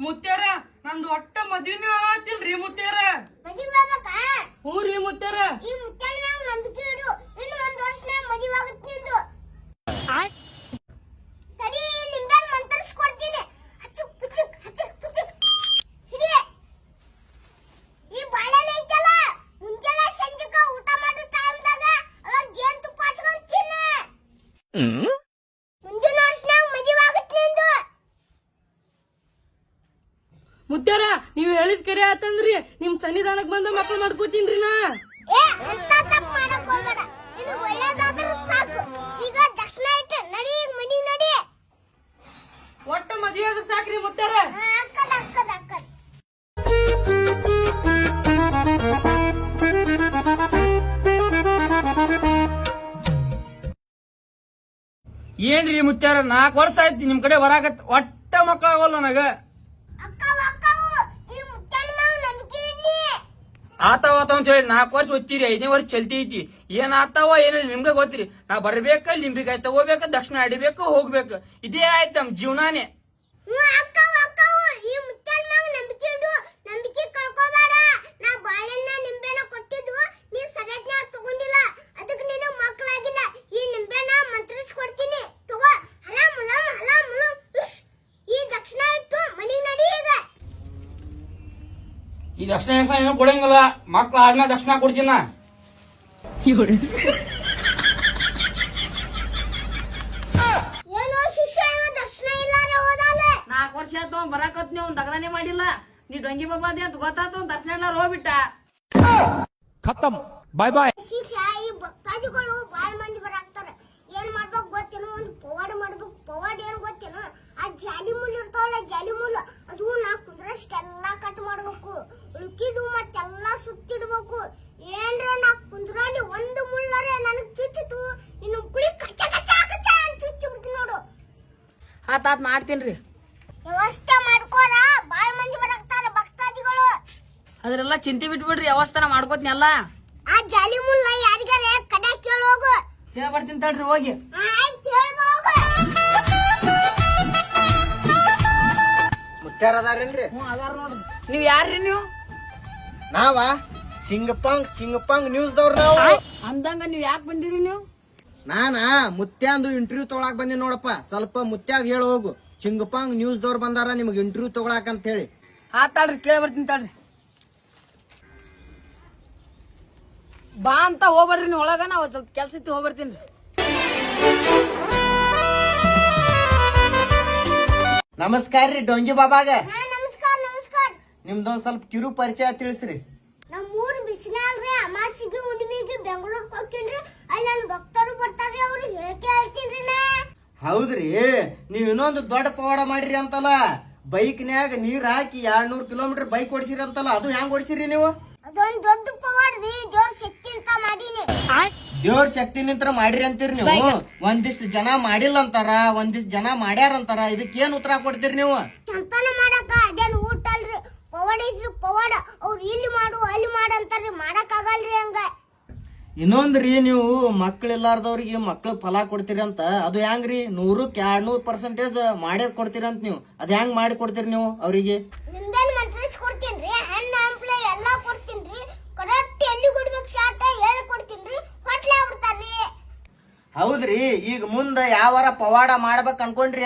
ಮುತ್ಯಾರ ನಂದು ಒಟ್ಟ ಮದ್ವಿನ ಆಗತ್ತಿಲ್ರಿ ಮುತ್ಯಾರ. ಮದುವೆ ಆಗ್ಬೇಕಾ? ಹ್ಞೂ ರೀ ಮುತ್ಯಾರ. ಈ ಮುತ್ಯಾನ ಮ್ಯಾಗ ನಂಬಿಕೆ ಇಡು. ಇನ್ನು 1 ವರ್ಷನಾಗ ಮದುವೆ ಆಗುತ್ತೆ ನಿಂದು. ಸರಿ, ನಿಂಬೆ ಮಂತರಿಸ್ಕೊಡ್ತೀನಿ. ಹಚ್ಚುಕ್ ಪುಚ್ಚುಕ್ ಹಚ್ಚುಕ್ ಪುಚ್ಚುಕ್ ಹಿಡಿ. ಈ ಬಾಳೆಲೆ ಐತಲ್ಲ, ಮುಂಜಾನೆ ಸಂಜೆಕ ಊಟ ಮಾಡೋ ಟೈಮ್ದಾಗ ಅವಾಗ ಜೇನುತುಪ್ಪ ಹಚ್ಕೊಂಡ್ ತಿನ್ನು. ಮುಂದಿನ ವರ್ಷನಾಗ ಮದುವೆ ಆಗುತ್ತೆ ನಿಂದು. ಮುತ್ಯಾರ ನೀವ್ ಹೇಳಿದ್ ಕರೆ ಆತಂದ್ರಿ. ನಿಮ್ ಸನ್ನಿಧಾನಕ್ ಬಂದ ಮಕ್ಳು ಮಾಡ್ಕೋತೀನ್ರಿ ನಾ. ಏ, ಅಂತ ತಪ್ಪು ಮಾಡಕ್ ಹೋಗ್ಬೇಡ. ನಿನಗ್ ಒಳ್ಳೇದಾದ್ರೆ ಸಾಕು. ಈಗ ದಕ್ಷಿಣ ಇಟ್ಟು ನಡಿ, ಈಗ ಮನಿ ನಡಿ. ಒಟ್ಟ ಮದ್ವೆ ಆದ್ರೆ ಸಾಕ್ರಿ ಮುತ್ಯಾರ. ಅಕ್ಕದ ಅಕ್ಕದ ಅಕ್ಕದ. ಏನ್ರಿ ಮುತ್ಯಾರ 4 ವರ್ಷ ಆಯ್ತು ನಿಮ್ ಕಡೆ ಬರಾಕತ್ ಒಟ್ಟ ಮಕ್ಕಳಾಗಲ್ಲ ನನಗ. ಅಕ್ಕವು ಅಕ್ಕವು ಈ ಮುತ್ಯಾನ ಮ್ಯಾಗ ನಂಬಿಕೆ ಇಡ್ಲಿ. ಆತಾವ ಅಂತ ಹೇಳಿ 4 ವರ್ಷ ಓದ್ತೀರಿ, 5ನೇ ವರ್ಷ ಚಲ್ತಿ ಐತಿ. ಏನ್ ಆತಾವ ಏನ ನಿಮ್ಗೆ ಗೊತ್ತಿರಿ. ನಾ ಬರ್ಬೇಕ, ಲಿಂಬಿಕಾಯಿ ತಗೋಬೇಕ, ದಕ್ಷಿಣ ಅಡಿಬೇಕು, ಹೋಗ್ಬೇಕು. ಇದೇ ಆಯ್ತು ನಮ್ ಜೀವನಾನೇ. ಅಕ್ಕವು ಅಕ್ಕವು ಈ ಮುತ್ಯಾನ ಮ್ಯಾಗ ನಂಬಿಕೆ ಇಡು. ನಂಬಿಕೆ ಕಳ್ಕೋಬೇಡ. ನಾ ಬಾಳೆಹಣ್ಣ ನಿಂಬೆನ ಕೊಟ್ಟಿದ್ದು ನೀ ಸರಿಯಾಗಿ ತಗೊಂಡಿಲ್ಲ, ಅದಕ್ಕೆ ನೀನು ಮಕ್ಕಳಾಗಿಲ್ಲ. ಈ ನಿಂಬೆನ ಮಂತ್ರಿಸ್ಕೊಡ್ತೀನಿ, ತಗೋ. ಹಲ ಮುಲ ಹಲ ಮುಲು. ಈ ದಕ್ಷಿಣ ಇಟ್ಟು ಮನಿ ನಡಿ ಈಗ. ಈ ದಕ್ಷಿಣ ಏನು ಕೊಡಂಗಿಲ್ಲ, ಮಕ್ಳು ಆದ್ಮೇಲೆ ದಕ್ಷಿಣ ಕೊಡ್ತೀನ. ಏನೋ ಶಿಷ್ಯ ಇವ ದಕ್ಷಿಣ ಇಲ್ಲಾರೆ ಹೋದಾಲೆ. 4 ವರ್ಷ ಆಯ್ತು ಬರಾಕತ್ ನೀವು ದಗದಾನೆ ಮಾಡಿಲ್ಲ. ನೀ ಡೊಂಗಿ ಬಾಬಾ ಅದೇ ಅಂತ ಗೊತ್ತಾತು, ದರ್ಶನ ಎಲ್ಲ ಹೋಗ್ಬಿಟ್ಟ. ಖತಮ್, ಬಾಯ್ ಬಾಯ್. ಶಿಷ್ಯ ಈ ಭಕ್ತಾದಿಗಳು ಬಾಳ ಮಂದಿ ಬರಾಕ್ತಾರ. ಏನ್ ಮಾಡ್ಬೇಕು ಗೊತ್ತೇನು? ಒಂದು ಪವಾಡ ಮಾಡ್ಬೇಕು. ಪವಾಡ ಏನ್ ಗೊತ್ತೇನು? ಆ ಜಾಲಿ ಮುಲ್ ಇರ್ತಾವಲ್ಲ, ಜಾಲಿ ಮುಲ್, ಅದು ನಾ ಕುಂದ್ರಷ್ಟೆಲ್ಲಾ ಕಟ್ ಮಾಡ್ಬೇಕು. ಉಳ್ಕಿದು ಮತ್ತೆಲ್ಲಾ ಸುತ್ತಿಡ್ಬೇಕು. ಏನ್ರ ನಾ ಕುಂದ್ರಲ್ಲಿ ಒಂದು ಮುಳ್ಳರೆ ನನಗ್ ಚುಚ್ಚಿತು, ಇನ್ನು ಕುಳಿ ಕಚ್ಚ ಕಚ್ಚ ಕಚ್ಚ ಅಂತ ಚುಚ್ಚಿ ಬಿಡ್ತೀನಿ ನೋಡು. ಆತಾತ್ ಮಾಡ್ತೀನ್ರಿ. ವ್ಯವಸ್ಥೆ ಮಾಡ್ಕೋರ, ಬಾಳ ಮಂದಿ ಬರಾಕ್ತಾರ ಭಕ್ತಾದಿಗಳು. ಅದ್ರೆಲ್ಲ ಚಿಂತೆ ಬಿಟ್ಬಿಡ್ರಿ, ಅವಸ್ಥಾನ ಮಾಡ್ಕೋತೀನಿ ಎಲ್ಲ. ಆ ಜಾಲಿ ಮುಲ್ಲ ಯಾರಿಗಾರೆ ಕಡೆ ಕೇಳೋಗು. ಹೇಳ ಬರ್ತೀನಿ ತಡ್ರಿ ಹೋಗಿ. ಆಯ್ತು, ಹೇಳ್ಬೋಗು. ಮುತ್ಯಾರ ಅದಾರೇನ್ರಿ? ಹ್ಞೂ ಅದಾರ ನೋಡ್ರಿ. ನೀವ್ ಯಾರ್ರಿ ನೀವು? ನಾವ ಚಿಂಗಪಂಗ್ ನ್ಯೂಸ್ ದವ್ರ ನಾವು. ಅಂದಂಗ ನೀವ್ ಯಾಕೆ ಬಂದಿರಿ ನೀವು? ನಾನ ಮುತ್ಯಾಂದು ಇಂಟರ್ವ್ಯೂ ತಗೊಳಕ್ ಬಂದಿ ನೋಡಪ್ಪ. ಸ್ವಲ್ಪ ಮುತ್ಯಾಗ ಹೇಳ ಹೋಗು. ಚಿಂಗಪಂಗ್ ನ್ಯೂಸ್ ದವ್ರ ಬಂದಾರ ನಿಮ್ಗೆ ಇಂಟರ್ವ್ಯೂ ತಗೊಳಕ್ ಅಂತ ಹೇಳಿ. ಆತಾಳ್ರಿ, ಕೇಳಿ ಬರ್ತೀನಿ ತಡ್ರಿ. ಬಾ ಅಂತ ಹೋಗ್ಬರ್ರಿ ನೀವು ಒಳಗ, ನಾವ್ ಸ್ವಲ್ಪ ಕೆಲ್ಸ ಇತ್ತು ಹೋಗ್ಬರ್ತೀನಿ. ನಮಸ್ಕಾರ ರೀ ಡೊಂಗಿ ಬಾಬಾಗ. ನಮಸ್ಕಾರ ನಮಸ್ಕಾರ. ನಿಮ್ದೊಂದ್ ಸ್ವಲ್ಪ ಕಿರು ಪರಿಚಯ ತಿಳಿಸ್ರಿ. ನಮ್ಮೂರ್ ಬಿಸಿನಾಲ್ರಿ ಅಮಾಸಿಗೆ ಹುಣ್ಣಿಮೆಗೆ ಬೆಂಗಳೂರಿಗೆ ಹೋಗ್ತೀನ್ರಿ. ಅಲ್ಲಿ ನನ್ನ ಭಕ್ತರು ಬರ್ತಾರ್ರಿ, ಅವ್ರು ಹೇಳಿಕೆ ಹೇಳ್ತೀನ್ರಿ ನಾ. ಹೌದ್ರಿ, ನೀವ್ ಇನ್ನೊಂದು ದೊಡ್ಡ ಪವಾಡ ಮಾಡಿರಿ ಅಂತಲ್ಲ. ಬೈಕ್ನ್ಯಾಗ ನೀರ್ ಹಾಕಿ 200 ಕಿಲೋಮೀಟರ್ ಬೈಕ್ ಓಡಿಸಿರಿ ಅಂತಲ್ಲ, ಅದು ಹೆಂಗ್ ಓಡಿಸಿರಿ ನೀವು? ಅದೊಂದ್ ದೊಡ್ಡ ಪವಾಡ್ರಿ, ಜೋರ್ ಶಕ್ತಿ ಅಂತ ಮಾಡೀನಿ. ದೇವ್ರ ಶಕ್ತಿ ನಿಂತ್ರ ಮಾಡಿರಿ ಅಂತೀರಿ ನೀವು. ಒಂದಿಷ್ಟು ಜನ ಮಾಡಿಲ್ಲ ಅಂತಾರ, ಒಂದಿಷ್ಟು ಜನ ಮಾಡ್ಯಾರ ಅಂತಾರ. ಇದಕ್ಕೆ ಏನ್ ಉತ್ತರ ಕೊಡ್ತೀರಿ ನೀವು? ಸಂತಾನ ಮಾಡಾಕ ಅದೇನ್ ಊಟ ಅಲ್ರಿ, ಪವಾಡ ಇದ್ರು ಪವಾಡ. ಅವ್ರು ಇಲ್ಲಿ ಮಾಡು ಅಲ್ಲಿ ಮಾಡು ಅಂತಾರ್ರಿ, ಮಾಡಕ್ ಆಗಲ್ರಿ ಹಂಗ. ಇನ್ನೊಂದ್ರಿ, ನೀವು ಮಕ್ಳಿಲ್ಲಾರ್ದವ್ರಿಗೆ ಮಕ್ಳು ಫಲ ಕೊಡ್ತೀರಿ ಅಂತ, ಅದು ಹೆಂಗ್ರಿ? 100ಕ್ಕೆ 200% ಮಾಡೇ ಕೊಡ್ತೀರಿ ಅಂತ ನೀವು. ಅದ್ ಹೆಂಗ್ ಮಾಡಿ ಕೊಡ್ತೀರಿ ನೀವು ಅವ್ರಿಗೆ? ನಿಂಬೆನ್ ಮಂತ್ರಿಸ್ಕೊಡ್ತೀನ್ರಿ, ಹಣ್ಣು ಹಂಪ್ಲೆ ಎಲ್ಲಾ ಕೊಡ್ತೀನ್ರಿ. ಕರೆಕ್ಟ್ ಎಲ್ಲಿ ಕೊಡ್ಬೇಕು ಶಾಟ ಹೇಳಿ ಕೊಡ್ತೀನ್ರಿ, ಹೊಟ್ಲೆ ಆಗ್ಬಿಡ್ತಾರ್ರಿ. ಹೌದ್ರಿ, ಈಗ ಮುಂದ ಯಾವಾರ ಪವಾಡ ಮಾಡ್ಬೇಕ್ ಅನ್ಕೊಂಡ್ರಿ?